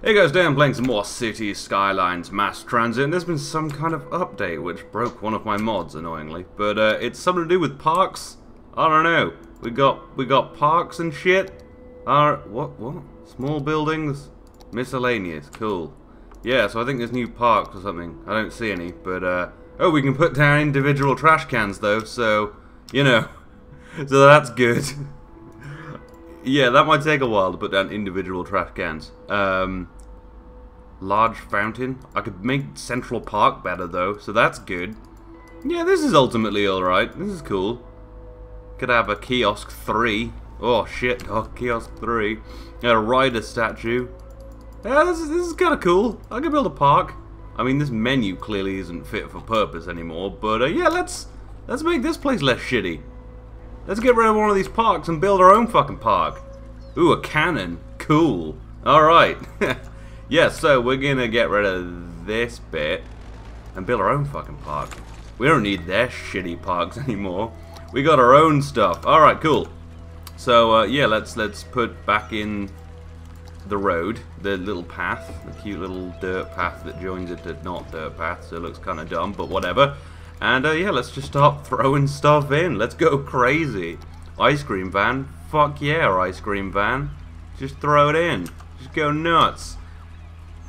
Hey guys, today I'm playing some more City Skylines Mass Transit, and there's been some kind of update which broke one of my mods, annoyingly. But it's something to do with parks. I don't know. We got parks and shit. What? Small buildings, miscellaneous. Cool. Yeah, so I think there's new parks or something. I don't see any, but oh, we can put down individual trash cans though. So you know, so that's good. Yeah, that might take a while to put down individual trash cans. Large fountain. I could make Central Park better though, so that's good. Yeah, this is ultimately alright. This is cool. Could have a kiosk 3. Oh shit, kiosk 3. A rider statue. Yeah, this is kind of cool. I could build a park. I mean, this menu clearly isn't fit for purpose anymore, but yeah, let's make this place less shitty. Let's get rid of one of these parks and build our own fucking park. Ooh, a cannon. Cool. Alright. Yeah, so we're gonna get rid of this bit and build our own fucking park. We don't need their shitty parks anymore. We got our own stuff. Alright, cool. So, yeah, let's put back in the road, the little path, the cute little dirt path that joins it to not dirt path, so it looks kind of dumb, but whatever. And yeah, let's just start throwing stuff in. Let's go crazy. Ice cream van. Fuck yeah, ice cream van. Just throw it in. Just go nuts.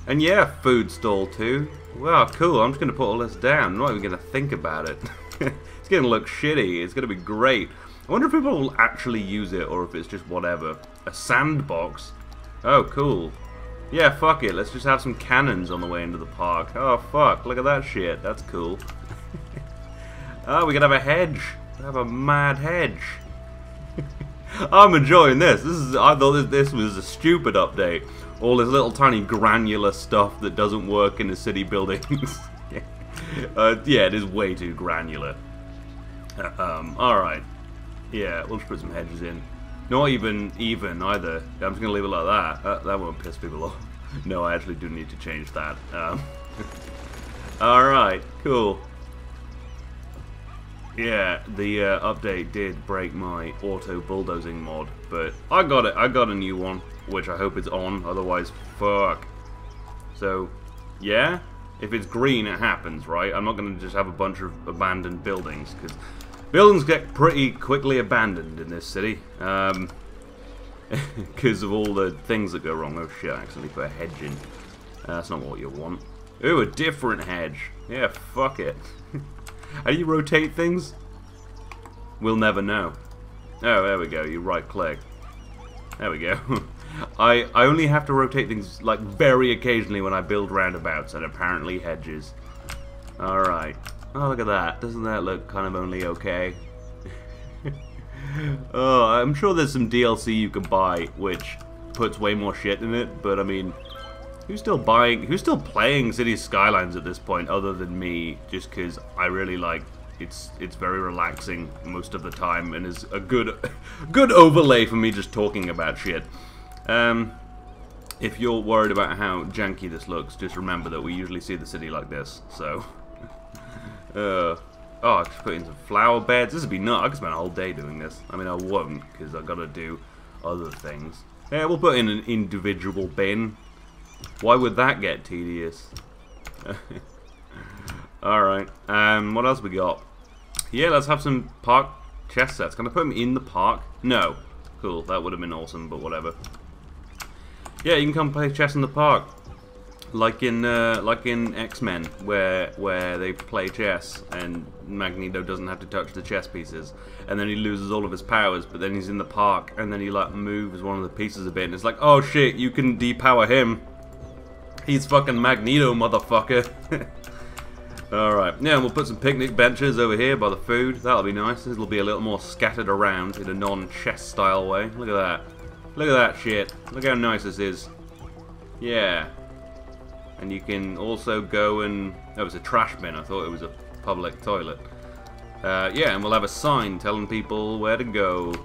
And yeah, food stall too. Wow, cool. I'm just going to put all this down. I'm not even going to think about it. It's going to look shitty. It's going to be great. I wonder if people will actually use it or if it's just whatever. A sandbox. Oh, cool. Yeah, fuck it. Let's just have some cannons on the way into the park. Oh, fuck. Look at that shit. That's cool. Oh, we could have a hedge. Have a mad hedge. I'm enjoying this. I thought this was a stupid update. All this little tiny granular stuff that doesn't work in the city buildings. Yeah, it is way too granular. Alright. Yeah, we'll just put some hedges in. Not even either. I'm just going to leave it like that. That won't piss people off. No, I actually do need to change that. Alright, cool. Yeah, the update did break my auto bulldozing mod, but I got it. I got a new one, which I hope is on. Otherwise, fuck. So, yeah, if it's green, it happens, right? I'm not going to just have a bunch of abandoned buildings, because buildings get pretty quickly abandoned in this city, because of all the things that go wrong. Oh shit! I accidentally put a hedge in. That's not what you want. Ooh, a different hedge. Yeah, fuck it. How do you rotate things? We'll never know. Oh, there we go. You right click. There we go. I only have to rotate things like very occasionally when I build roundabouts and apparently hedges. Alright. Oh, look at that. Doesn't that look kind of only okay? Oh, I'm sure there's some DLC you can buy which puts way more shit in it, but I mean, who's still playing City Skylines at this point other than me, just because I really like it's very relaxing most of the time and is a good overlay for me just talking about shit. If you're worried about how janky this looks, just remember that we usually see the city like this, so oh, I just put in some flower beds. This would be nuts. I could spend a whole day doing this. I mean, I won't, because I've got to do other things. Yeah, we'll put in an individual bin. Why would that get tedious? Alright, what else we got? Yeah, let's have some park chess sets. Can I put them in the park? No. Cool, that would have been awesome, but whatever. Yeah, you can come play chess in the park. Like in X-Men, where they play chess and Magneto doesn't have to touch the chess pieces, and then he loses all of his powers, but then he's in the park, and then he like moves one of the pieces a bit, and it's like, oh shit, you can depower him. He's fucking Magneto, motherfucker. Alright, yeah, we'll put some picnic benches over here by the food. That'll be nice. This will be a little more scattered around in a non-chess style way. Look at that. Look at that shit. Look how nice this is. Yeah. And you can also go and... Oh, it's a trash bin. I thought it was a public toilet. Yeah, and we'll have a sign telling people where to go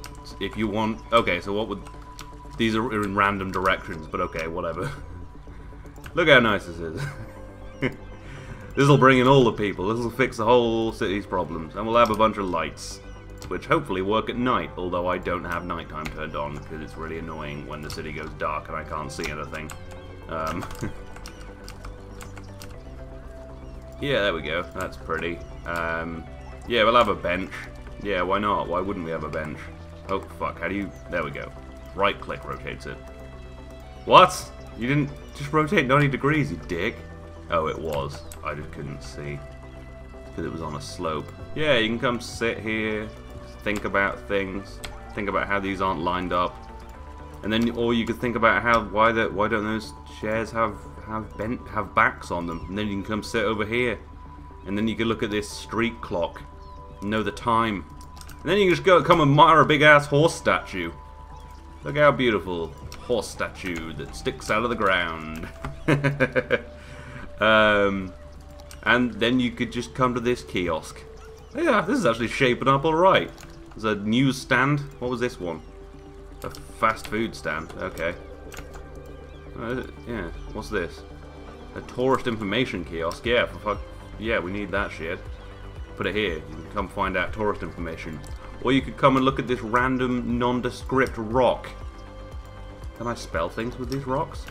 if you want... Okay, so what would... These are in random directions, but okay, whatever. Look how nice this is. This will bring in all the people. This will fix the whole city's problems. And we'll have a bunch of lights, which hopefully work at night, although I don't have nighttime turned on because it's really annoying when the city goes dark and I can't see anything. Yeah, there we go. That's pretty. Yeah, we'll have a bench. Yeah, why not? Why wouldn't we have a bench? Oh, fuck. How do you... There we go. Right-click rotates it. What? You didn't just rotate 90 degrees, you dick. Oh, it was. I just couldn't see. Because it was on a slope. Yeah, you can come sit here, think about things, think about how these aren't lined up. And then, or you could think about how, why don't those chairs have backs on them? And then you can come sit over here. And then you can look at this street clock, know the time. And then you can just come admire a big-ass horse statue. Look how beautiful. Horse statue that sticks out of the ground. And then you could just come to this kiosk. Yeah, this is actually shaping up alright. There's a news stand. What was this one? A fast food stand. Okay. Yeah, what's this? A tourist information kiosk. Yeah, for fuck. Yeah, we need that shit. Put it here. You can come find out tourist information. Or you could come and look at this random nondescript rock. Can I spell things with these rocks?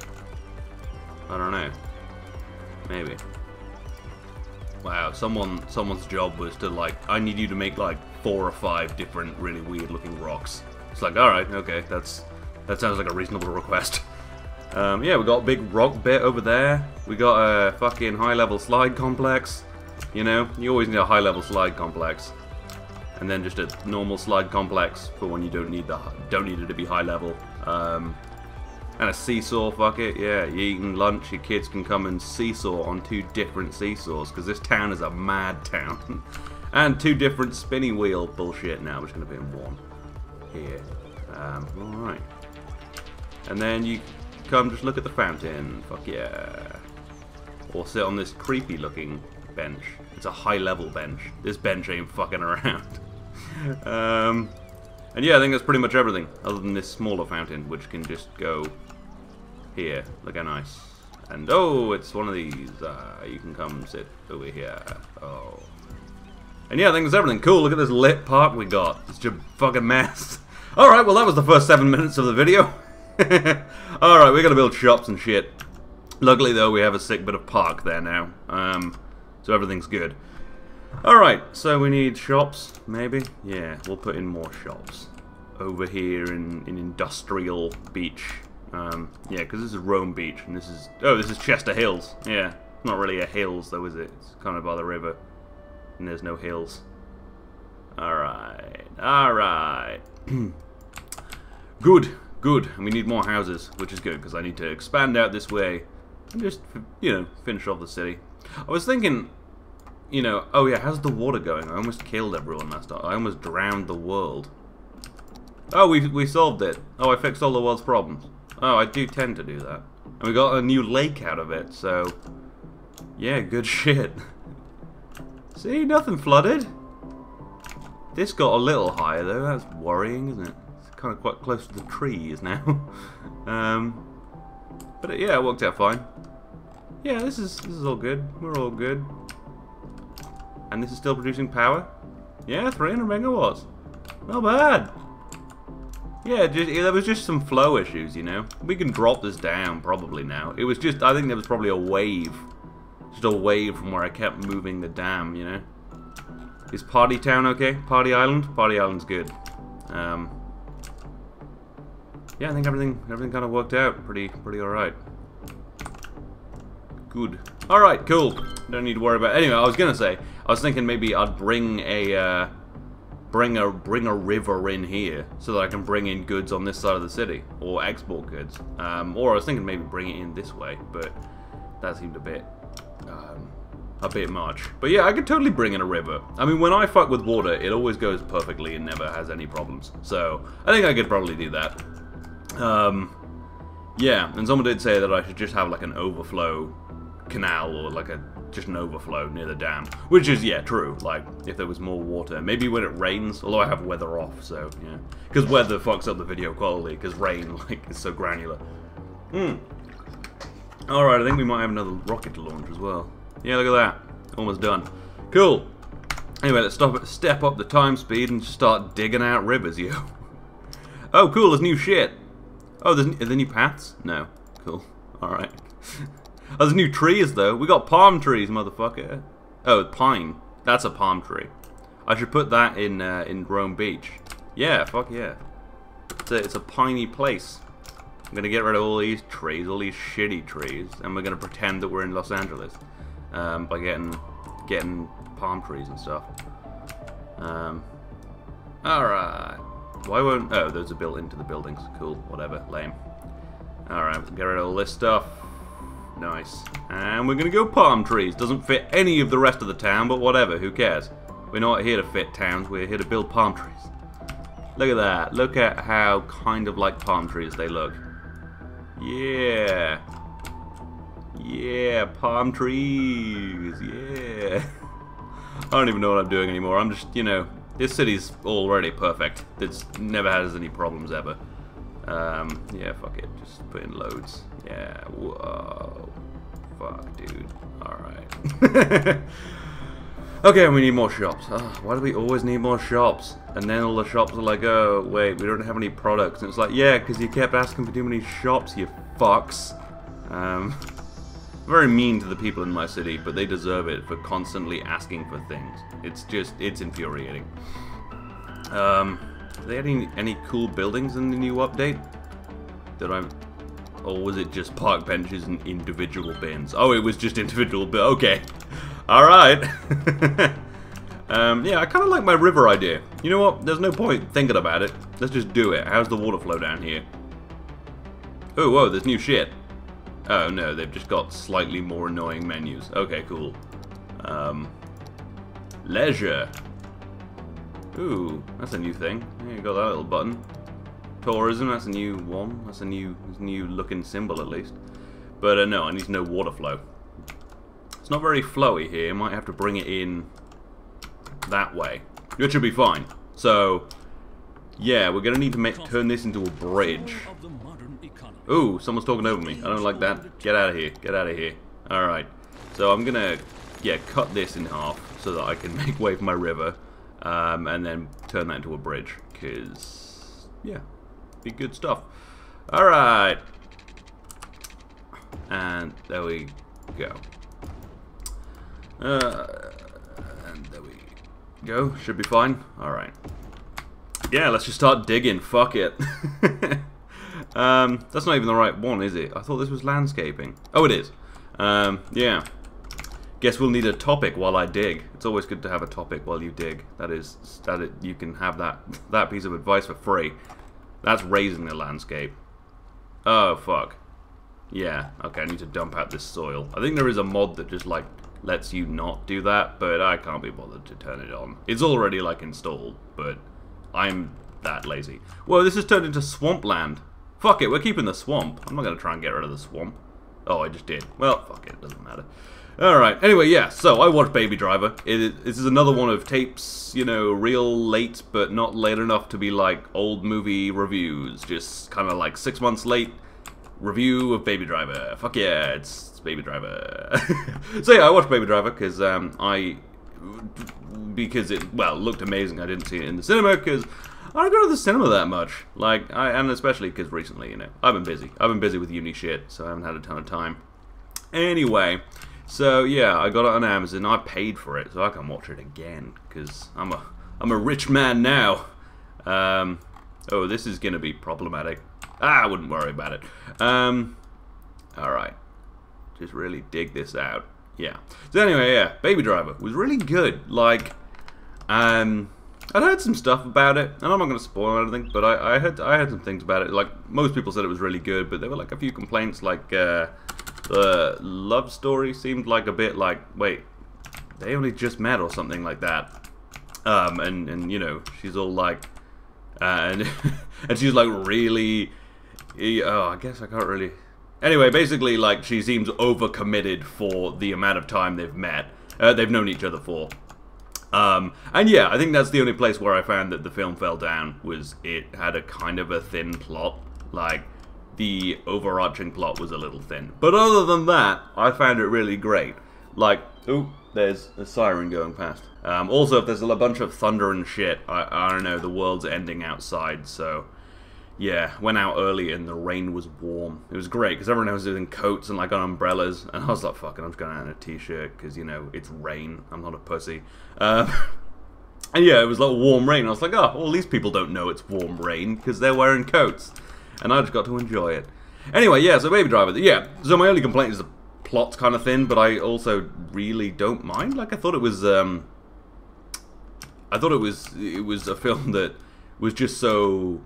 I don't know. Maybe. Wow, someone's job was to, like, I need you to make like 4 or 5 different really weird looking rocks. It's like, alright, okay, that sounds like a reasonable request. Yeah, we got a big rock bit over there. We got a fucking high level slide complex. You know, you always need a high level slide complex. And then just a normal slide complex for when you don't need it to be high level. And a seesaw, fuck it, yeah, you're eating lunch, your kids can come and seesaw on 2 different seesaws, because this town is a mad town. And 2 different spinny wheel bullshit. Now we're just going to put in 1 here. Alright. And then you come just look at the fountain, fuck yeah. Or sit on this creepy looking bench. It's a high level bench. This bench ain't fucking around. And yeah, I think that's pretty much everything, other than this smaller fountain, which can just go here. Look how nice. And oh, it's one of these. You can come sit over here. Oh. And yeah, I think that's everything. Cool, look at this lit park we got. It's just a fucking mess. Alright, well that was the first 7 minutes of the video. Alright, we're gonna build shops and shit. Luckily though, we have a sick bit of park there now. So everything's good. Alright, so we need shops, maybe? Yeah, we'll put in more shops. Over here in Industrial Beach. Yeah, because this is Rome Beach, and this is... Oh, this is Chester Hills. Yeah, not really a hills though, is it? It's kind of by the river. And there's no hills. Alright, alright. Good, good. And we need more houses, which is good, because I need to expand out this way. And just, you know, finish off the city. I was thinking... You know, oh yeah, how's the water going? I almost killed everyone last time. I almost drowned the world. Oh, we solved it. Oh, I fixed all the world's problems. Oh, I do tend to do that. And we got a new lake out of it, so... Yeah, good shit. See, nothing flooded. This got a little higher though, that's worrying, isn't it? It's kind of quite close to the trees now. But yeah, it worked out fine. Yeah, this is all good. We're all good. And this is still producing power? Yeah, 300 megawatts. Not bad. Yeah, there was just some flow issues, you know. We can drop this down probably now. It was just, I think there was probably a wave. Just a wave from where I kept moving the dam, you know. Is Party Town okay? Party Island? Party Island's good. Yeah, I think everything kind of worked out pretty alright. Good. Alright, cool. Don't need to worry about it. Anyway, I was gonna say, I was thinking maybe I'd bring a river in here so that I can bring in goods on this side of the city, or export goods. Or I was thinking maybe bring it in this way, but that seemed a bit much. But yeah, I could totally bring in a river. I mean, when I fuck with water, it always goes perfectly and never has any problems. So I think I could probably do that. Yeah, and someone did say that I should just have like an overflow canal, or like just an overflow near the dam, which is, yeah, true. Like, if there was more water, maybe when it rains, although I have weather off, so yeah, because weather fucks up the video quality, because rain, like, is so granular. Alright, I think we might have another rocket to launch as well. Yeah, look at that, almost done. Cool. Anyway, let's step up the time speed and start digging out rivers, yo. Oh, cool, there's new shit. Oh, are there new paths? No. Cool. Alright. Oh, there's new trees, though. We got palm trees, motherfucker. Oh, pine. That's a palm tree. I should put that in Rome Beach. Yeah, fuck yeah. It's a piney place. I'm gonna get rid of all these trees, all these shitty trees, and we're gonna pretend that we're in Los Angeles by getting palm trees and stuff. Alright. Why won't... Oh, those are built into the buildings. Cool, whatever, lame. Alright, let's get rid of all this stuff. Nice. And we're gonna go palm trees. Doesn't fit any of the rest of the town, but whatever, who cares? We're not here to fit towns, we're here to build palm trees. Look at that. Look at how kind of like palm trees they look. Yeah. Yeah, palm trees. Yeah. I don't even know what I'm doing anymore. I'm just, you know, this city's already perfect. It's never has any problems ever. Yeah, fuck it. Just put in loads. Yeah. Whoa. Fuck, dude. Alright. Okay, we need more shops. Oh, why do we always need more shops? And then all the shops are like, oh, wait, we don't have any products. And it's like, yeah, because you kept asking for too many shops, you fucks. Very mean to the people in my city, but they deserve it for constantly asking for things. It's infuriating. Are they adding any cool buildings in the new update? Or was it just park benches and individual bins? Oh, it was just individual bins. Okay. Alright. Yeah, I kind of like my river idea. You know what? There's no point thinking about it. Let's just do it. How's the water flow down here? Oh, whoa, there's new shit. Oh, no, they've just got slightly more annoying menus. Okay, cool. Leisure. Ooh, that's a new thing. Yeah, you got that little button. Tourism, that's a new one. That's a new looking symbol, at least. But, no, I need to know water flow. It's not very flowy here. Might have to bring it in that way. It should be fine. So, yeah, we're going to need to turn this into a bridge. Ooh, someone's talking over me. I don't like that. Get out of here. Get out of here. Alright. So I'm going to, yeah, cut this in half so that I can make way for my river. And then turn that into a bridge. Because, yeah, be good stuff. Alright. And there we go. And there we go. Should be fine. Alright. Yeah, let's just start digging. Fuck it. That's not even the right one, is it? I thought this was landscaping. Oh, it is. Yeah. Guess we'll need a topic while I dig. It's always good to have a topic while you dig. You can have that piece of advice for free. That's raising the landscape. Oh, fuck. Yeah, okay, I need to dump out this soil. I think there is a mod that just, like, lets you not do that, but I can't be bothered to turn it on. It's already, like, installed, but I'm that lazy. Whoa, this has turned into swampland. Fuck it, we're keeping the swamp. I'm not going to try and get rid of the swamp. Oh, I just did. Well, fuck it, doesn't matter. Alright, anyway, yeah, so I watched Baby Driver. This is another one of tapes, you know, real late, but not late enough to be like old movie reviews. Just kind of like 6 months late review of Baby Driver. Fuck yeah, it's Baby Driver. So yeah, I watched Baby Driver because because it, well, looked amazing. I didn't see it in the cinema because I don't go to the cinema that much. Like, and especially because recently, you know, I've been busy. I've been busy with uni shit, so I haven't had a ton of time. Anyway, so yeah, I got it on Amazon. I paid for it, so I can watch it again because I'm a rich man now. Oh, this is gonna be problematic. I wouldn't worry about it. Alright. Just really dig this out. Yeah. So anyway, yeah, Baby Driver was really good. Like, I'd heard some stuff about it, and I'm not going to spoil anything, but I heard some things about it. Like, most people said it was really good, but there were like a few complaints, like, the love story seemed like a bit like, wait, they only just met or something like that. And you know, she's all like, and she's like really, oh, I guess I can't really. Anyway, basically, like, she seems overcommitted for the amount of time they've met. They've known each other for. And yeah, I think that's the only place where I found that the film fell down, was it had a kind of a thin plot. Like, the overarching plot was a little thin. But other than that, I found it really great. Like, ooh, there's a siren going past. Also, if there's a bunch of thunder and shit, I don't know, the world's ending outside, so yeah, went out early and the rain was warm. It was great because everyone else was in coats and like on umbrellas, and I was like, "Fuck it, I'm just going out in a t-shirt because you know it's rain. I'm not a pussy." And yeah, it was like warm rain. I was like, "Oh, well, these people don't know it's warm rain because they're wearing coats," and I just got to enjoy it. Anyway, yeah, so Baby Driver. Yeah, so my only complaint is the plot's kind of thin, but I also really don't mind. Like, I thought it was a film that was just so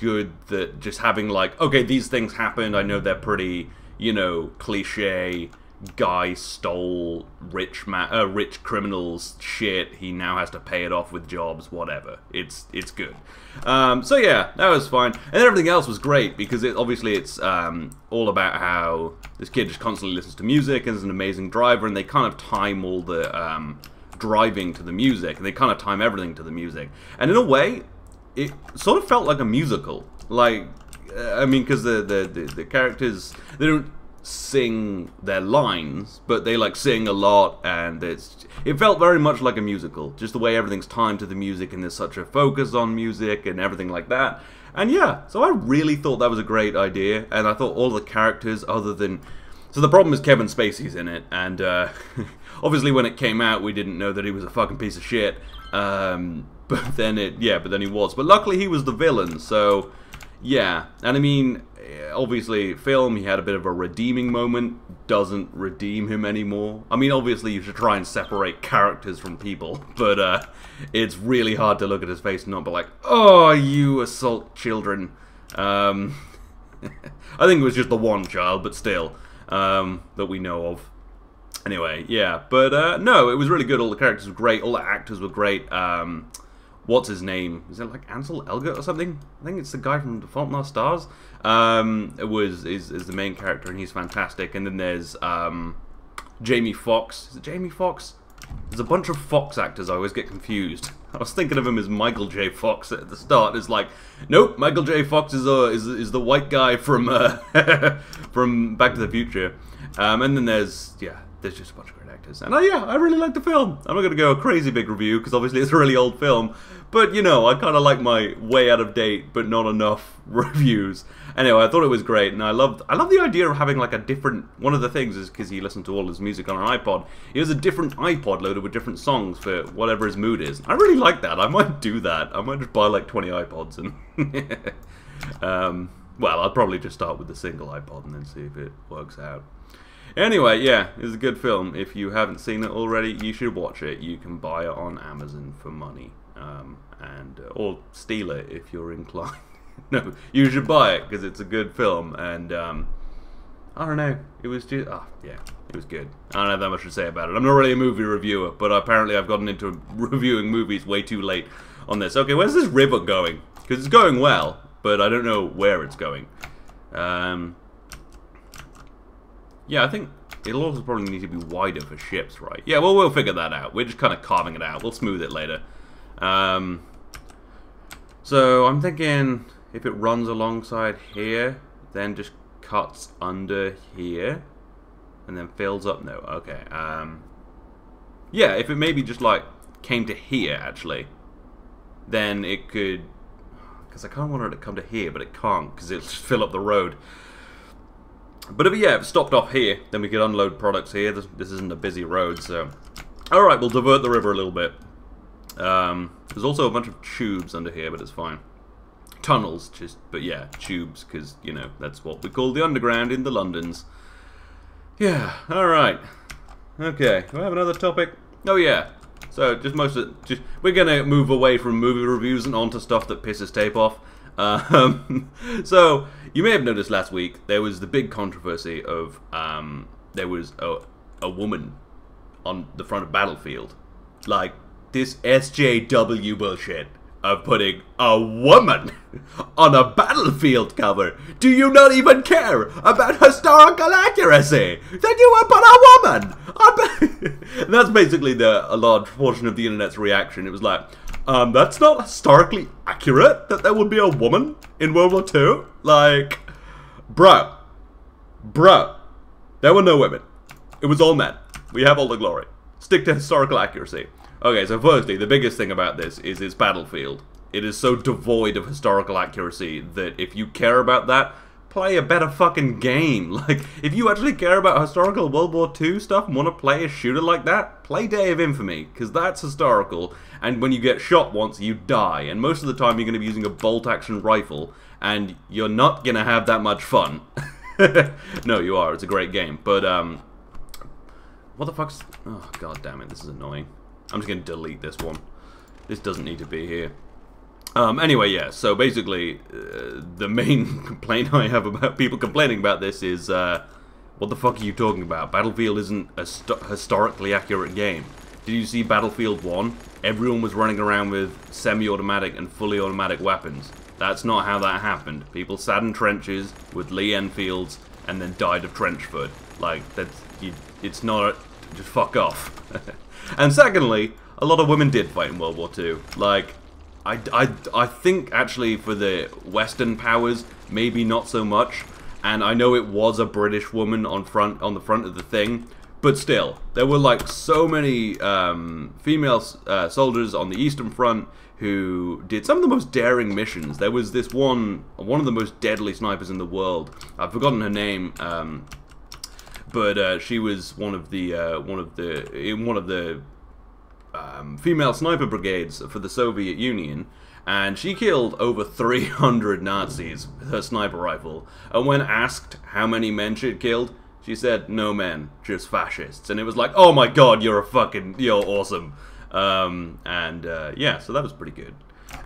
good that just having like, okay, these things happened. I know they're pretty, you know, cliche. Guy stole rich criminals shit. He now has to pay it off with jobs. Whatever. It's good. So yeah, that was fine. And everything else was great because obviously it's all about how this kid just constantly listens to music and is an amazing driver, and they kind of time all the driving to the music, and they kind of time everything to the music. And in a way, it sort of felt like a musical. Like, I mean, because the characters, they don't sing their lines, but they like sing a lot, and it felt very much like a musical, just the way everything's timed to the music, and there's such a focus on music and everything like that. And yeah, so I really thought that was a great idea, and I thought all the characters, other than, so the problem is Kevin Spacey's in it, and obviously when it came out we didn't know that he was a fucking piece of shit, but then he was, but luckily he was the villain, so yeah. And I mean, obviously, film, he had a bit of a redeeming moment, doesn't redeem him anymore. I mean, obviously, you should try and separate characters from people, but it's really hard to look at his face and not be like, oh, you assault children. I think it was just the one child, but still, that we know of. Anyway, yeah, but no, it was really good. All the characters were great, all the actors were great. What's his name? Is it like Ansel Elgort or something? I think it's the guy from The Fault in Our Stars. Is the main character, and he's fantastic. And then there's Jamie Foxx. Is it Jamie Foxx? There's a bunch of Fox actors. I always get confused. I was thinking of him as Michael J. Fox at the start. It's like, nope, Michael J. Fox is the white guy from from Back to the Future. And then there's just a bunch of great actors. And I really like the film. I'm not going to go a crazy big review, because obviously it's a really old film. But, you know, I kind of like my way out of date, but not enough reviews. Anyway, I thought it was great, and I love the idea of having like a different, one of the things is because he listened to all his music on an iPod, he has a different iPod loaded with different songs for whatever his mood is. I really like that. I might do that. I might just buy like 20 iPods and well, I'll probably just start with the single iPod and then see if it works out. Anyway, yeah, it's a good film. If you haven't seen it already, you should watch it. You can buy it on Amazon for money, or steal it if you're inclined. No, you should buy it because it's a good film, and I don't know, it was just, yeah, it was good. I don't have that much to say about it. I'm not really a movie reviewer, but apparently I've gotten into reviewing movies way too late on this. Okay, where's this river going? Because it's going well, but I don't know where it's going. Yeah, I think it'll also probably need to be wider for ships, right? Yeah, well, we'll figure that out. We're just kind of carving it out. We'll smooth it later. So I'm thinking if it runs alongside here, then just cuts under here, and then fills up. No, okay. Yeah, if it maybe just like came to here, actually, then it could, because I kind of wanted it to come to here, but it can't, because it'll just fill up the road. But if it stopped off here, then we could unload products here. This isn't a busy road, so... Alright, we'll divert the river a little bit. There's also a bunch of tubes under here, but it's fine. Tunnels, but yeah, tubes, because, you know, that's what we call the underground in the Londons. Yeah, alright. Okay, do I have another topic? Oh yeah. So, we're gonna move away from movie reviews and onto stuff that pisses tape off. So, you may have noticed last week, there was the big controversy of, there was a woman on the front of Battlefield. Like, this SJW bullshit of putting a woman on a Battlefield cover. Do you not even care about historical accuracy? Then you would put a woman on And that's basically a large portion of the internet's reaction. It was like, that's not historically accurate that there would be a woman in World War II? Like, bro, there were no women. It was all men. We have all the glory. Stick to historical accuracy. Okay, so firstly, the biggest thing about this is it's Battlefield. It is so devoid of historical accuracy that if you care about that, play a better fucking game. Like, if you actually care about historical World War II stuff and want to play a shooter like that, play Day of Infamy, because that's historical, and when you get shot once, you die, and most of the time you're going to be using a bolt-action rifle, and you're not going to have that much fun. No, you are. It's a great game, but, what the fuck's... Oh, god damn it, this is annoying. I'm just going to delete this one. This doesn't need to be here. Anyway, yeah, so basically, the main complaint I have about people complaining about this is, what the fuck are you talking about? Battlefield isn't a historically accurate game. Did you see Battlefield 1? Everyone was running around with semi-automatic and fully automatic weapons. That's not how that happened. People sat in trenches with Lee Enfields and then died of trench foot. Like, it's not... Just fuck off. And secondly, a lot of women did fight in World War II. Like... I think actually for the Western powers, maybe not so much. And I know it was a British woman on the front of the thing, but still, there were like so many female soldiers on the Eastern Front who did some of the most daring missions. There was this one of the most deadly snipers in the world. I've forgotten her name, but she was one of the female sniper brigades for the Soviet Union, and she killed over 300 Nazis with her sniper rifle. And when asked how many men she'd killed, she said, "No men, just fascists." And it was like, oh my god, you're awesome. Yeah, so that was pretty good.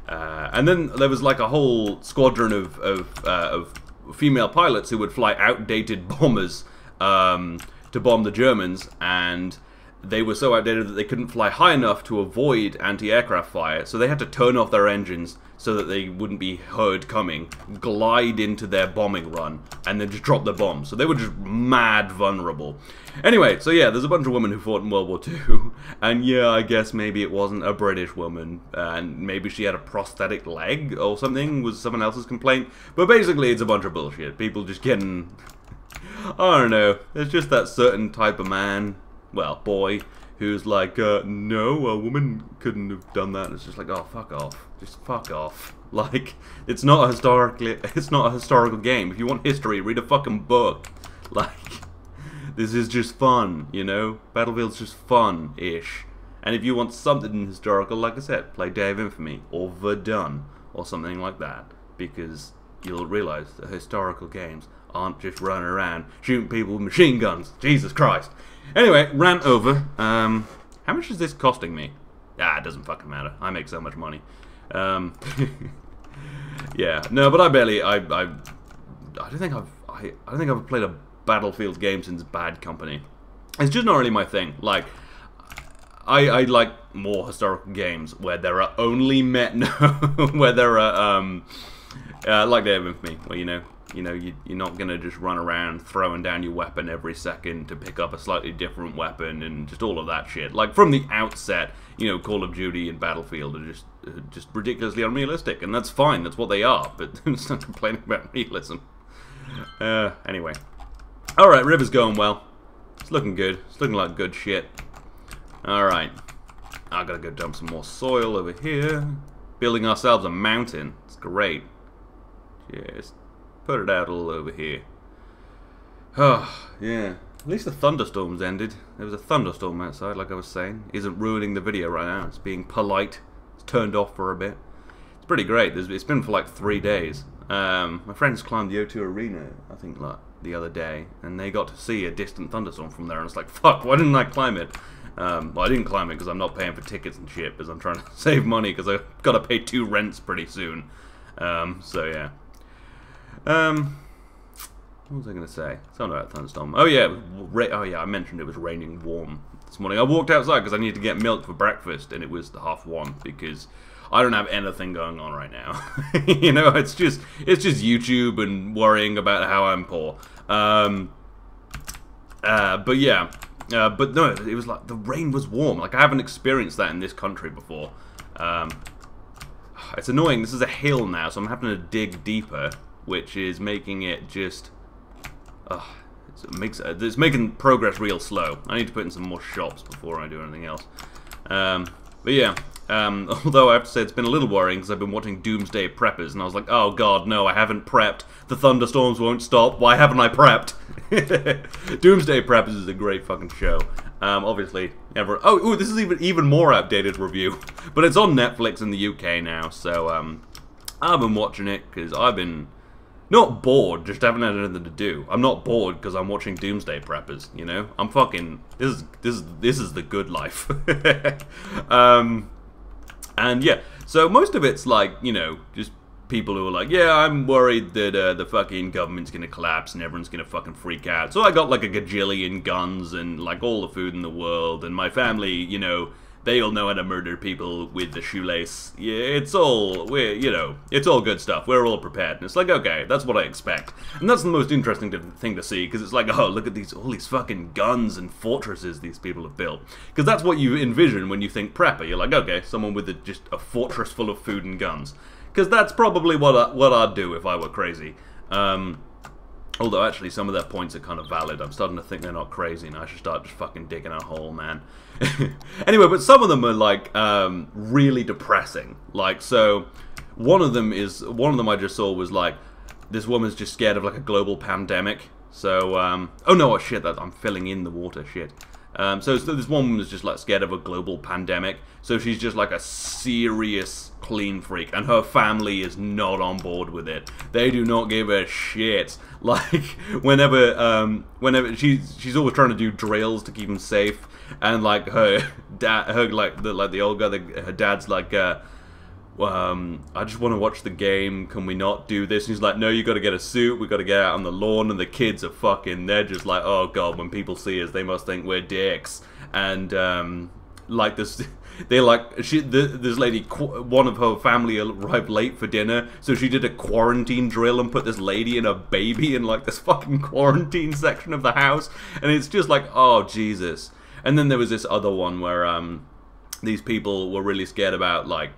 And then there was like a whole squadron of female pilots who would fly outdated bombers to bomb the Germans, and they were so outdated that they couldn't fly high enough to avoid anti-aircraft fire, so they had to turn off their engines so that they wouldn't be heard coming, glide into their bombing run, and then just drop the bombs. So they were just mad vulnerable. Anyway, so yeah, there's a bunch of women who fought in World War II, and yeah, I guess maybe it wasn't a British woman, and maybe she had a prosthetic leg or something, was someone else's complaint, but basically it's a bunch of bullshit. People just getting... I don't know, there's just that certain type of man, well, boy, who's like, no, a woman couldn't have done that. It's just like, oh, fuck off. Just fuck off. Like, it's not a historical game. If you want history, read a fucking book. Like, this is just fun, you know? Battlefield's just fun-ish. And if you want something historical, like I said, play Day of Infamy, or Verdun, or something like that. Because you'll realize that historical games aren't just running around shooting people with machine guns. Jesus Christ. Anyway, rant over. How much is this costing me? Ah, it doesn't fucking matter. I make so much money. Yeah, no, but I don't think I've played a Battlefield game since Bad Company. It's just not really my thing. Like, I like more historical games where there are only men, where there are like Day of Infamy, where you're not gonna just run around throwing down your weapon every second to pick up a slightly different weapon and just all of that shit. Like from the outset, Call of Duty and Battlefield are just ridiculously unrealistic, and that's fine. That's what they are. But I'm just not complaining about realism. Anyway, all right, River's going well. It's looking good. It's looking like good shit. All right, I gotta go dump some more soil over here. Building ourselves a mountain. It's great. Just put it out all over here. Oh, yeah. At least the thunderstorm's ended. There was a thunderstorm outside, like I was saying. Isn't ruining the video right now. It's being polite. It's turned off for a bit. It's pretty great. It's been for like 3 days. My friends climbed the O2 Arena, I think, like the other day, and they got to see a distant thunderstorm from there, and it's like, fuck, why didn't I climb it? Well, I didn't climb it because I'm not paying for tickets and shit, because I'm trying to save money, because I've got to pay 2 rents pretty soon. So yeah. What was I going to say? Something about thunderstorm. Oh yeah, I mentioned it was raining warm this morning. I walked outside because I needed to get milk for breakfast, and it was the 1:30 because I don't have anything going on right now. It's just YouTube and worrying about how I'm poor. But yeah, but no, it was like the rain was warm. Like I haven't experienced that in this country before. It's annoying. This is a hill now, so I'm having to dig deeper, which is making it just... it's making progress real slow. I need to put in some more shops before I do anything else. But yeah, Although I have to say it's been a little worrying because I've been watching Doomsday Preppers and I was like, oh god, no, I haven't prepped. The thunderstorms won't stop. Why haven't I prepped? Doomsday Preppers is a great fucking show. Obviously, ooh, this is even more outdated review, but it's on Netflix in the UK now. So I've been watching it because I've been not bored, just haven't had anything to do. I'm not bored because I'm watching Doomsday Preppers. You know, I'm fucking this is the good life. And yeah, so most of it's like, you know, just people who are like, yeah, I'm worried that the fucking government's gonna collapse and everyone's gonna fucking freak out. So I got like a gajillion guns and like all the food in the world, and my family, you know, they all know how to murder people with the shoelace. Yeah, it's all good stuff. We're all prepared. And it's like, okay, that's what I expect. And that's the most interesting thing to see, because it's like, oh, look at all these fucking guns and fortresses these people have built. Because that's what you envision when you think prepper. You're like, okay, someone with just a fortress full of food and guns. Because that's probably what I'd do if I were crazy. Although, actually, some of their points are kind of valid. I'm starting to think they're not crazy, and I should start just fucking digging a hole, man. Anyway, but some of them are, like, really depressing. Like, so, one of them I just saw was, like, this woman's just scared of, like, a global pandemic. So, oh, no, shit, I'm filling in the water, shit. So this woman was just, like, scared of a global pandemic. So she's just, like, a serious clean freak, and her family is not on board with it. They do not give a shit. Like, whenever she's always trying to do drills to keep them safe, and like her old guy, her dad's like, I just want to watch the game. Can we not do this? And he's like, no, you got to get a suit. We got to get out on the lawn. And the kids are fucking. They're just like, oh god, when people see us, they must think we're dicks. And like this. They like this lady, one of her family arrived late for dinner, so she did a quarantine drill and put this lady and a baby in like this fucking quarantine section of the house, and it's just like, oh Jesus. And then there was this other one where these people were really scared about, like,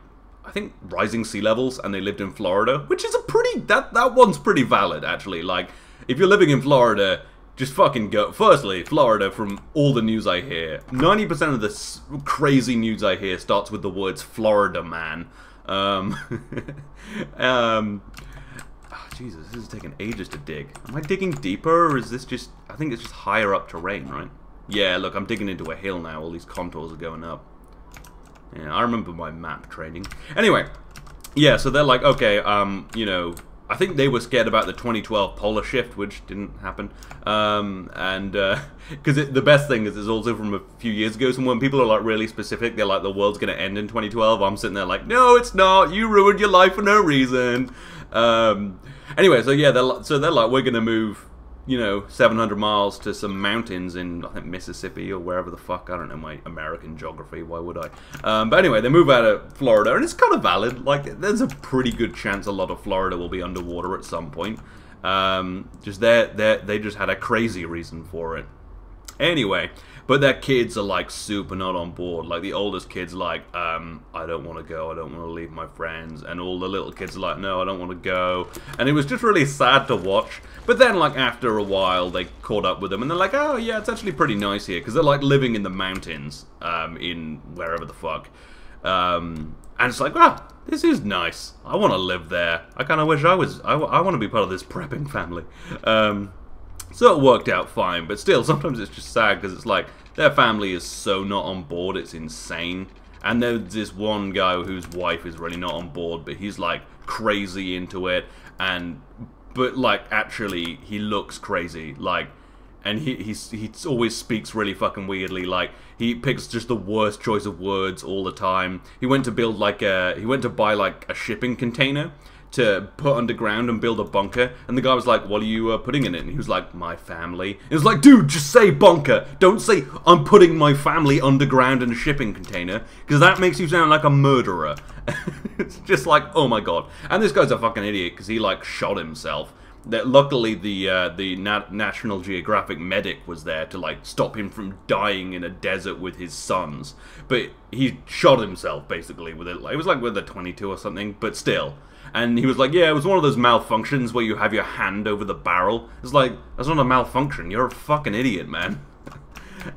I think rising sea levels, and they lived in Florida, which is a pretty that one's pretty valid actually. Like, if you're living in Florida, just fucking go. Firstly, Florida, from all the news I hear, 90% of the crazy news I hear starts with the words Florida, man. Oh, Jesus, this is taking ages to dig. Am I digging deeper, or is this just... I think it's just higher up terrain, right? Yeah, look, I'm digging into a hill now. All these contours are going up. Yeah, I remember my map training. Anyway, yeah, so they're like, okay, you know... I think they were scared about the 2012 polar shift, which didn't happen. Because the best thing is it's also from a few years ago, so when people are like really specific, they're like, the world's gonna end in 2012, I'm sitting there like, no, it's not, you ruined your life for no reason. Anyway, so yeah, they're like, we're gonna move, you know, 700 miles to some mountains in, I think, Mississippi or wherever the fuck. I don't know my American geography, why would I? But anyway, they move out of Florida, and it's kind of valid. Like, there's a pretty good chance a lot of Florida will be underwater at some point. Just they just had a crazy reason for it. Anyway, but their kids are like super not on board. Like, the oldest kid's like, I don't want to go, I don't want to leave my friends. And all the little kids are like, no, I don't want to go. And it was just really sad to watch. But then, like, after a while, they caught up with them, and they're like, oh, yeah, it's actually pretty nice here. Because they're, like, living in the mountains, in wherever the fuck. And it's like, wow, this is nice. I want to live there. I kind of wish I want to be part of this prepping family. So it worked out fine, but still, sometimes it's just sad because it's like, their family is so not on board, it's insane. And there's this one guy whose wife is really not on board, but he's like crazy into it, but like actually he looks crazy, like, and he always speaks really fucking weirdly, like he picks just the worst choice of words all the time. He went to buy like a shipping container to put underground and build a bunker, and the guy was like, what are you putting in it? And he was like, my family. It was like, dude, just say bunker, don't say I'm putting my family underground in a shipping container, because that makes you sound like a murderer. It's just like, oh my god. And this guy's a fucking idiot because he like shot himself. That luckily the National Geographic medic was there to like stop him from dying in a desert with his sons, but he shot himself basically with it. Like, it was like with a 22 or something, but still. And he was like, yeah, it was one of those malfunctions where you have your hand over the barrel. It's like, that's not a malfunction. You're a fucking idiot, man.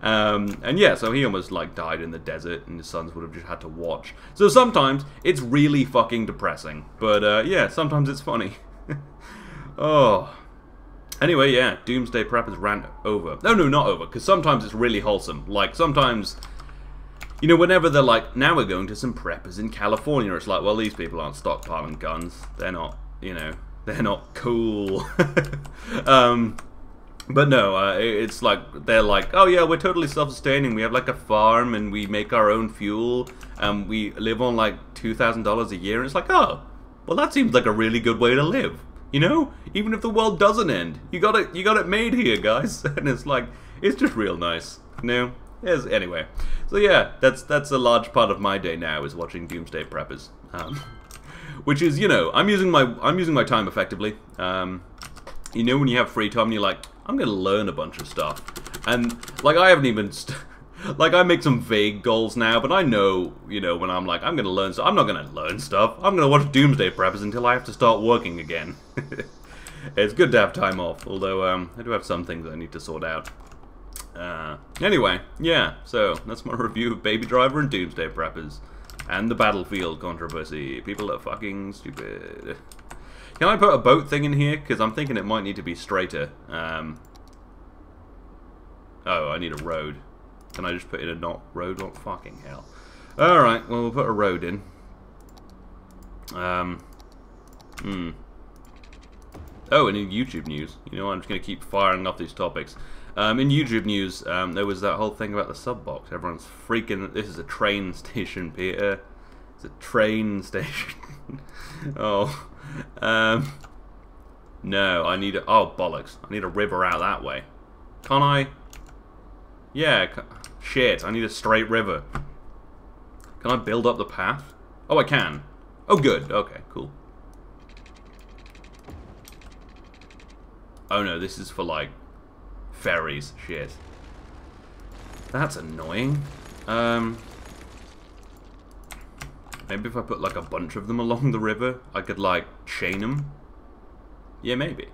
And yeah, so he almost like died in the desert, and his sons would have just had to watch. So sometimes it's really fucking depressing, but yeah, sometimes it's funny. Oh. Anyway, yeah, Doomsday Preppers rant over. No, not over, because sometimes it's really wholesome. Like, sometimes, you know, whenever they're like, now we're going to some preppers in California, it's like, well, these people aren't stockpiling guns. They're not, you know, they're not cool. But no, it's like, they're like, oh yeah, we're totally self-sustaining. We have like a farm, and we make our own fuel, and we live on like $2,000 a year. And it's like, oh, well, that seems like a really good way to live. You know, even if the world doesn't end, you got it made here, guys. And it's like, it's just real nice. You know? Yes. Anyway, so yeah, that's a large part of my day now is watching Doomsday Preppers, which is, you know, I'm using my time effectively. You know, when you have free time, and you're like, I'm gonna learn a bunch of stuff, and like I haven't even. Like, I make some vague goals now, but I know, you know, when I'm like, I'm gonna learn stuff, I'm not gonna learn stuff. I'm gonna watch Doomsday Preppers until I have to start working again. It's good to have time off, although, I do have some things I need to sort out. Anyway, yeah, so, that's my review of Baby Driver and Doomsday Preppers. And the Battlefield controversy. People are fucking stupid. Can I put a boat thing in here? Because I'm thinking it might need to be straighter. Oh, I need a road. Can I just put in a not road? What fucking hell? Alright, well, we'll put a road in. Oh, and in YouTube news, you know, I'm just going to keep firing off these topics. In YouTube news, there was that whole thing about the sub box. Everyone's freaking. This is a train station, Peter. It's a train station. Oh. No, I need a. Oh, bollocks. I need a river out that way. Can't I? Yeah. Shit, I need a straight river. Can I build up the path? Oh, I can. Oh, good. Okay, cool. Oh no, this is for, like, ferries. Shit. That's annoying. Maybe if I put, like, a bunch of them along the river, I could, like, chain them? Yeah, maybe.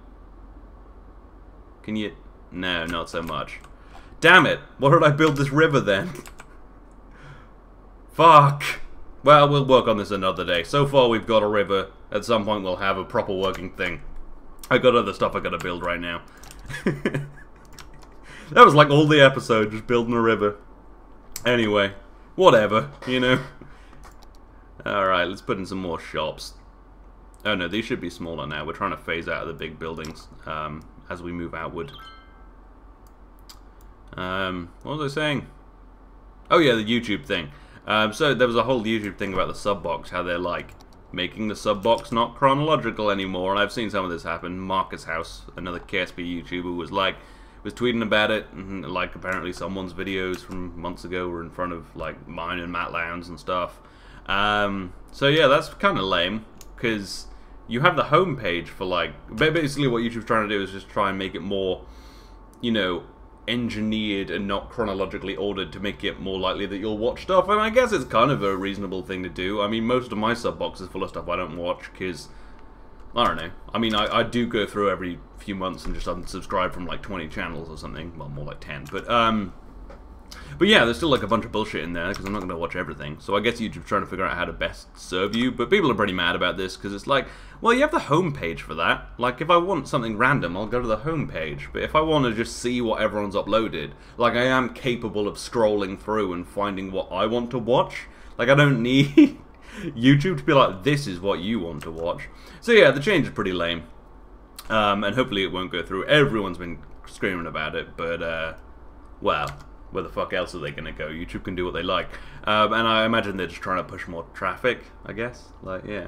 Can you... No, not so much. Damn it! Why did I build this river then? Fuck! Well, we'll work on this another day. So far we've got a river. At some point we'll have a proper working thing. I got other stuff I gotta build right now. That was like all the episode, just building a river. Anyway, whatever, you know. Alright, let's put in some more shops. Oh no, these should be smaller now. We're trying to phase out of the big buildings as we move outward. What was I saying? Oh yeah, the YouTube thing. So there was a whole YouTube thing about the sub box, how they're like making the sub box not chronological anymore, and I've seen some of this happen. Marcus House, another KSP YouTuber, was tweeting about it, and like apparently someone's videos from months ago were in front of like mine and Matt Lowndes and stuff. So yeah, that's kind of lame, because you have the home page for like basically what YouTube's trying to do is just try and make it more, you know, engineered and not chronologically ordered to make it more likely that you'll watch stuff, and I guess it's kind of a reasonable thing to do. I mean, most of my sub box is full of stuff I don't watch, because, I don't know, I mean, I do go through every few months and just unsubscribe from like 20 channels or something, well, more like 10, but yeah, there's still like a bunch of bullshit in there, because I'm not going to watch everything, so I guess YouTube's trying to figure out how to best serve you, but people are pretty mad about this, because it's like, well, you have the home page for that. Like, if I want something random, I'll go to the home page, but if I want to just see what everyone's uploaded, like, I am capable of scrolling through and finding what I want to watch. Like, I don't need YouTube to be like, this is what you want to watch. So yeah, the change is pretty lame, and hopefully it won't go through. Everyone's been screaming about it, but, well, where the fuck else are they gonna go? YouTube can do what they like, and I imagine they're just trying to push more traffic, I guess. Like, yeah,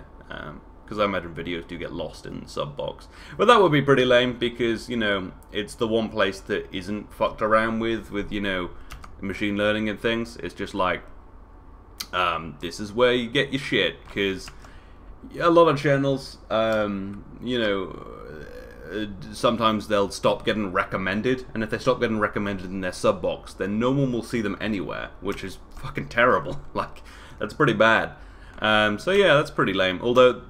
because I imagine videos do get lost in the sub box. But that would be pretty lame, because, you know, it's the one place that isn't fucked around with, you know, machine learning and things. It's just like, this is where you get your shit, because a lot of channels, you know, sometimes they'll stop getting recommended, and if they stop getting recommended in their sub box, then no one will see them anywhere, which is fucking terrible. Like, that's pretty bad. So yeah, that's pretty lame. Although,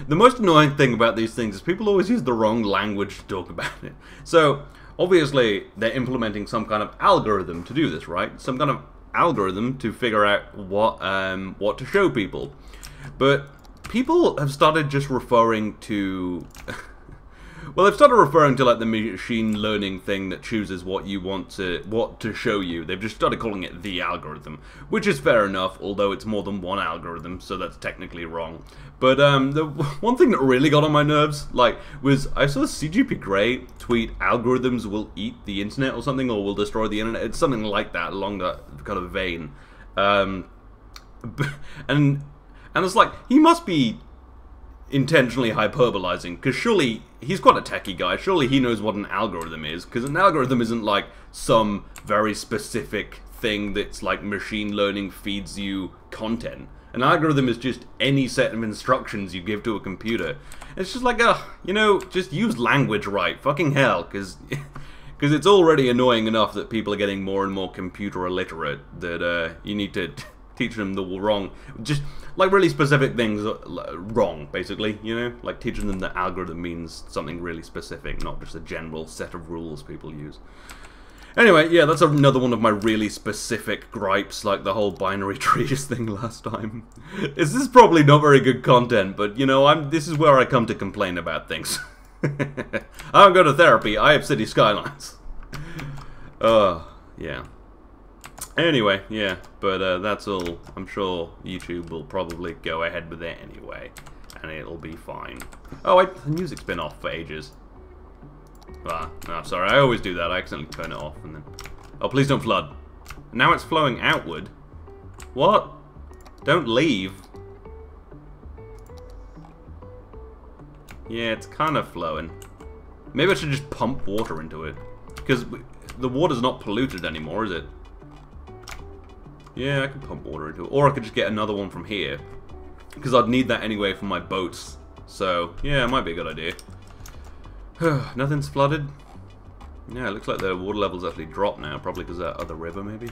the most annoying thing about these things is people always use the wrong language to talk about it. So, obviously they're implementing some kind of algorithm to do this, right? Some kind of algorithm to figure out what to show people. But people have started just referring to well, they've started referring to like the machine learning thing that chooses what to show you. They've just started calling it the algorithm, which is fair enough, although it's more than one algorithm, so that's technically wrong. But the one thing that really got on my nerves, like, was I saw CGP Grey tweet, "Algorithms will eat the internet" or something, or will destroy the internet. It's something like that, along that kind of vein. And it's like, he must be intentionally hyperbolizing, because surely he's quite a techie guy. Surely he knows what an algorithm is, because an algorithm isn't like some very specific thing that's like machine learning feeds you content. An algorithm is just any set of instructions you give to a computer. It's just like, you know, just use language right. Fucking hell, because it's already annoying enough that people are getting more and more computer illiterate that you need to teach them the wrong, just like really specific things wrong, basically, you know, like teaching them that algorithm means something really specific, not just a general set of rules people use. Anyway, yeah, that's another one of my really specific gripes, like the whole binary trees thing last time. This is probably not very good content, but you know, this is where I come to complain about things. I don't go to therapy, I have City Skylines. Yeah. Anyway, yeah, but that's all. I'm sure YouTube will probably go ahead with it anyway, and it'll be fine. Oh wait, the music's been off for ages. Ah, no, sorry, I always do that. I accidentally turn it off and then... Oh, please don't flood. Now it's flowing outward. What? Don't leave. Yeah, it's kind of flowing. Maybe I should just pump water into it, because the water's not polluted anymore, is it? Yeah, I could pump water into it. Or I could just get another one from here, because I'd need that anyway for my boats. So, yeah, it might be a good idea. Nothing's flooded. Yeah, it looks like the water level's actually dropped now, probably because of that other river, maybe.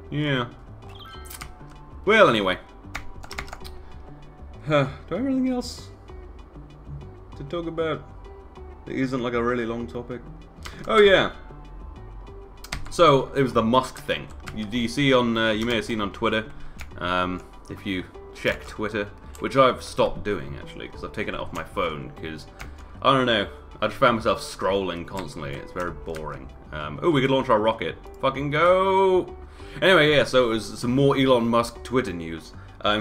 Yeah. Well, anyway. Do I have anything else to talk about that isn't like a really long topic? Oh, yeah. So, it was the Musk thing. You see on, you may have seen on Twitter, if you check Twitter, which I've stopped doing, actually, because I've taken it off my phone, because, I don't know, I just found myself scrolling constantly. It's very boring. Oh, we could launch our rocket. Fucking go! Anyway, yeah, so it was some more Elon Musk Twitter news.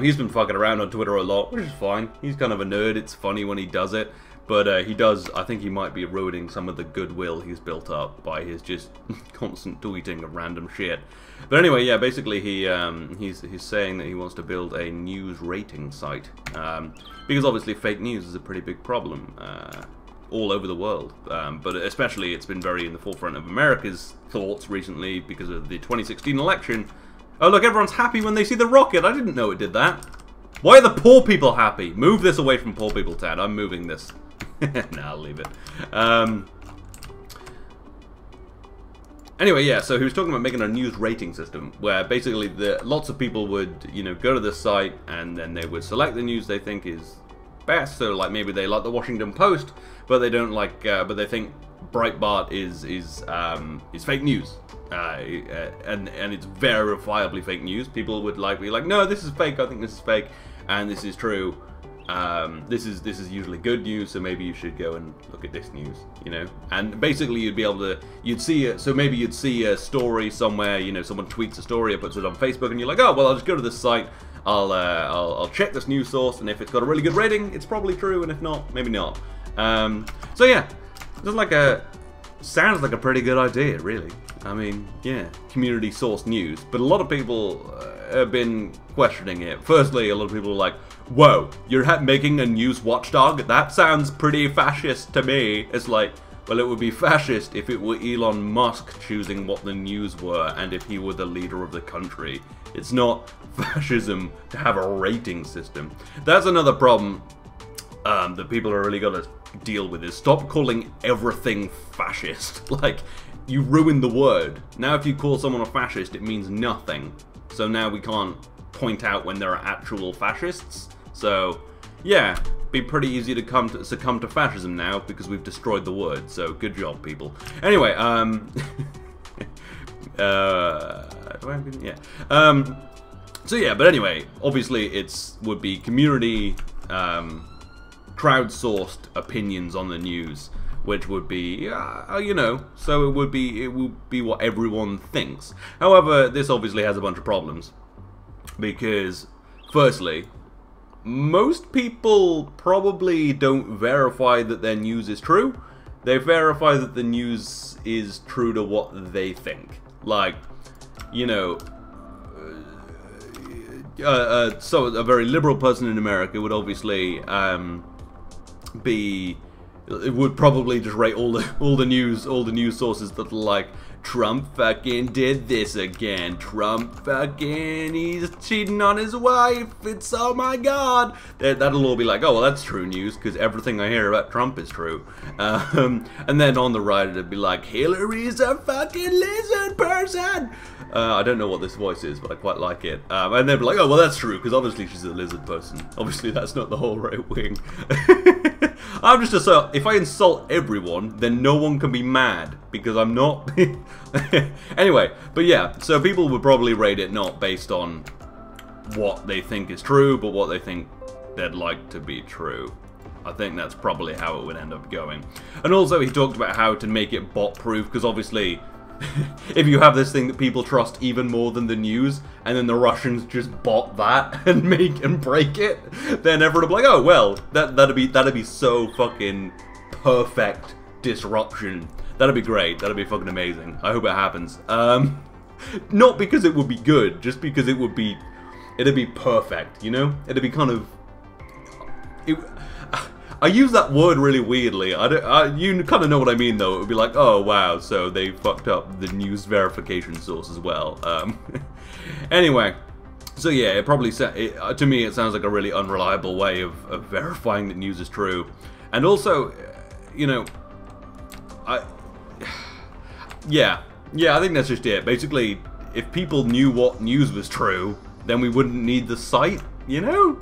He's been fucking around on Twitter a lot, which is fine. He's kind of a nerd. It's funny when he does it. But he does, I think he might be eroding some of the goodwill he's built up by his just constant tweeting of random shit. But anyway, yeah, basically he's saying that he wants to build a news rating site. Because obviously fake news is a pretty big problem. All over the world, but especially it's been very in the forefront of America's thoughts recently because of the 2016 election. Oh look, everyone's happy when they see the rocket. I didn't know it did that. Why are the poor people happy? Move this away from poor people, Tad. I'm moving this. Nah, I'll leave it. Anyway, yeah, so he was talking about making a news rating system where basically lots of people would, you know, go to the site and then they would select the news they think is best. So like maybe they like the Washington Post, but they don't like, but they think Breitbart is fake news, and it's verifiably fake news. People would like be like, no, this is fake. I think this is fake, and this is true. This is usually good news, so maybe you should go and look at this news, you know. And basically, you'd be able to, you'd see, so maybe you'd see a story somewhere, you know, someone tweets a story or puts it on Facebook, and you're like, oh, well, I'll just go to this site. I'll check this news source, and if it's got a really good rating, it's probably true, and if not, maybe not. So yeah, sounds like a pretty good idea, really. I mean, yeah, community source news, but a lot of people have been questioning it. Firstly, a lot of people are like, whoa, you're making a news watchdog? That sounds pretty fascist to me. It's like, well, it would be fascist if it were Elon Musk choosing what the news were and if he were the leader of the country. It's not fascism to have a rating system. That's another problem that people are really got to deal with, is stop calling everything fascist. Like, you ruined the word. Now if you call someone a fascist, it means nothing. So now we can't point out when there are actual fascists. So, yeah, be pretty easy to succumb to fascism now because we've destroyed the word. So good job, people. Anyway, do I have, yeah. So yeah, but anyway, obviously would be community crowdsourced opinions on the news, which would be, you know, so it would be what everyone thinks. However, this obviously has a bunch of problems because, firstly, most people probably don't verify that their news is true. They verify that the news is true to what they think. Like, you know, so a very liberal person in America would obviously it would probably just rate all the news sources that are like, Trump fucking did this again. Trump fucking, he's cheating on his wife. It's, oh my god. That'll all be like, oh, well, that's true news because everything I hear about Trump is true. And then on the right, it'd be like, Hillary's a fucking lizard person. I don't know what this voice is, but I quite like it. And they'd be like, oh, well, that's true because obviously she's a lizard person. Obviously, that's not the whole right wing. I'm just a, if I insult everyone, then no one can be mad because I'm not. Anyway, but yeah, so people would probably rate it not based on what they think is true, but what they think they'd like to be true. I think that's probably how it would end up going. And also he talked about how to make it bot-proof, because obviously if you have this thing that people trust even more than the news, and then the Russians just bot that and make and break it, then everyone will be like, oh well, that'd be so fucking perfect disruption. That'd be great. That'd be fucking amazing. I hope it happens. Not because it would be good, just because it'd be perfect, you know? It'd be kind of... I use that word really weirdly. You kind of know what I mean, though. It would be like, oh, wow, so they fucked up the news verification source as well. Anyway, so yeah, it probably... to me, it sounds like a really unreliable way of verifying that news is true. And also, you know... Yeah, I think that's just it. Basically, if people knew what news was true, then we wouldn't need the site, you know?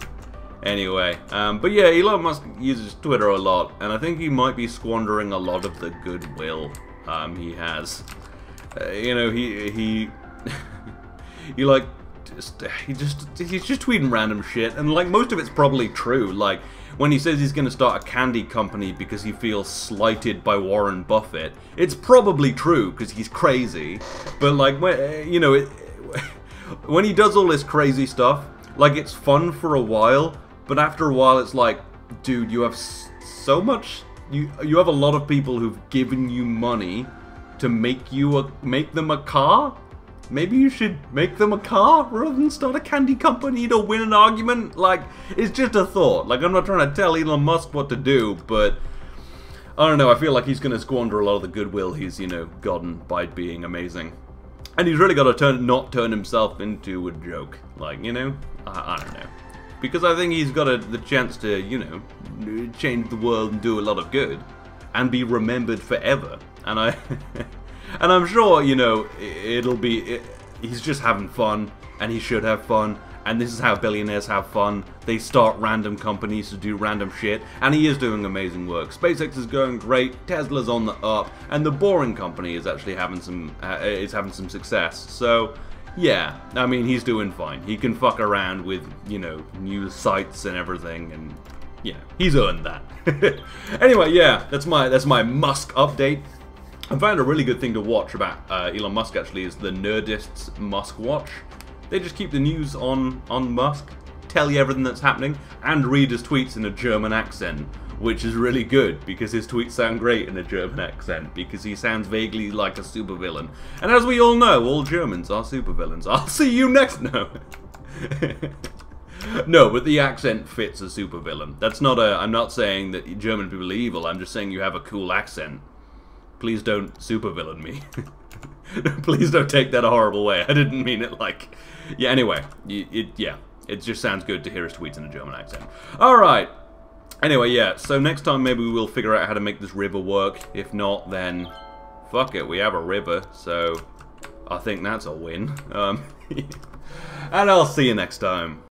Anyway, but yeah, Elon Musk uses Twitter a lot, and I think he might be squandering a lot of the goodwill he has. You know, he he's just tweeting random shit, and like most of it's probably true. Like when he says he's going to start a candy company because he feels slighted by Warren Buffett, it's probably true because he's crazy. But like when you know when he does all this crazy stuff, like it's fun for a while, but after a while it's like, dude, you have so much. You have a lot of people who've given you money to make them a car. Maybe you should make them a car rather than start a candy company to win an argument. Like, it's just a thought. Like, I'm not trying to tell Elon Musk what to do, but I don't know. I feel like he's going to squander a lot of the goodwill he's, you know, gotten by being amazing. And he's really got to not turn himself into a joke. Like, you know, I don't know. Because I think he's got the chance to, you know, change the world and do a lot of good. And be remembered forever. And and I'm sure, you know, he's just having fun, and he should have fun, and this is how billionaires have fun. They start random companies to do random shit, and he is doing amazing work. SpaceX is going great, Tesla's on the up, and the Boring Company is actually having some success. So, yeah, I mean, he's doing fine. He can fuck around with, you know, news sites and everything, and, you know, he's earned that. Anyway, yeah, that's my Musk update. I found a really good thing to watch about Elon Musk, actually, is the Nerdist's Musk Watch. They just keep the news on Musk, tell you everything that's happening, and read his tweets in a German accent, which is really good, because his tweets sound great in a German accent, because he sounds vaguely like a supervillain. And as we all know, all Germans are supervillains. I'll see you next... No. No, but the accent fits a supervillain. That's not a... I'm not saying that German people are evil, I'm just saying you have a cool accent. Please don't supervillain me. Please don't take that a horrible way. I didn't mean it like... Yeah, anyway. It just sounds good to hear his tweets in a German accent. Alright. Anyway, yeah. So next time maybe we will figure out how to make this river work. If not, then... Fuck it. We have a river. So... I think that's a win. And I'll see you next time.